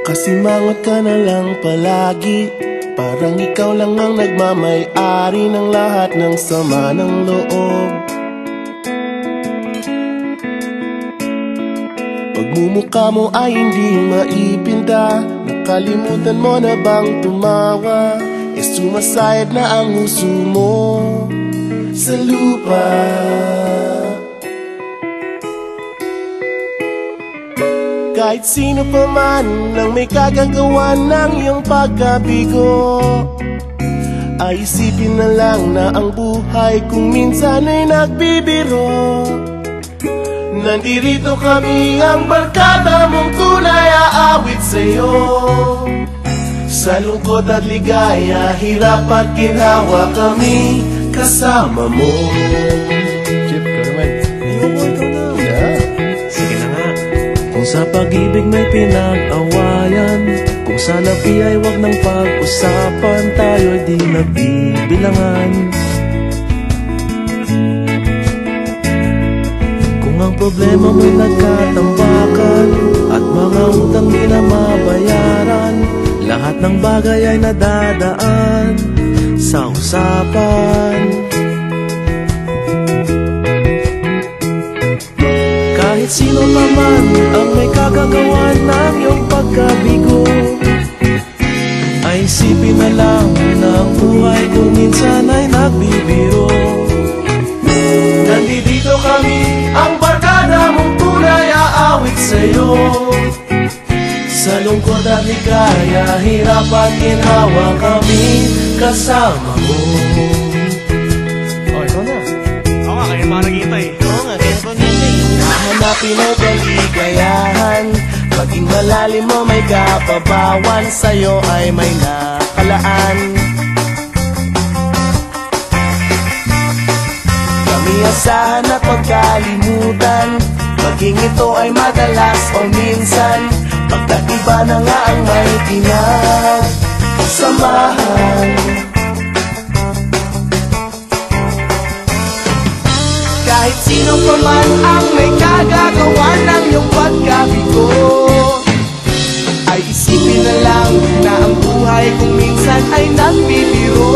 Kasimangot ka na lang palagi, parang ikaw lang ang nagmamay-ari ng lahat ng sama ng loob. Pagmumukha mo ay hindi maipinta, nakalimutan mo na bang tumawa? E sumasayad na ang huso mo sa lupa. Kahit sino pa man ang may kagagawa ng iyong pagkabigo, ay isipin na lang na ang buhay kung minsan ay nagbibiro. Nandirito kami, ang barkada mong tunay aawit sa'yo. Sa lungkot at ligaya, hirap at ginhawa, kami kasama mo. Chip, ka naman. Ikaw na. Sige na nga. Kung sa pag-ibig may pinag-awayan, kung sa labi ay wag nang pag-usapan, tayo'y di nagbibilangan. Kung ang problema mo'y nagkatambakan at mga utang di na mabayaran, lahat ng bagay ay nadadaan sa usapan. Kahit sino pa man ang may kagagawa ng iyong pagkabigo, ay isipin na lang na ang buhay kung minsan ay nagbibiro. Nandito kami, ang barkada mong tunay aawit sa'yo. Sa lungkot at ligaya, hirap at ginhawa, kami kasama mo. Oh, ikaw na. Oo nga, kaya mga nag-iintay. Oo nga, kaya ko nintay. Hanapin ang kaligayahan, maging malalim mo may kapabawan, sa'yo ay may nakalaan. Kami asahan at magkalimutan, maging ito ay madalas o minsan, pagkaiba na nga ang may pinagsamahan. Kahit sino pa man ang may kagagawa ng iyong pagkabigo, ay isipin na lang na ang buhay kung minsan ay nagbibiro.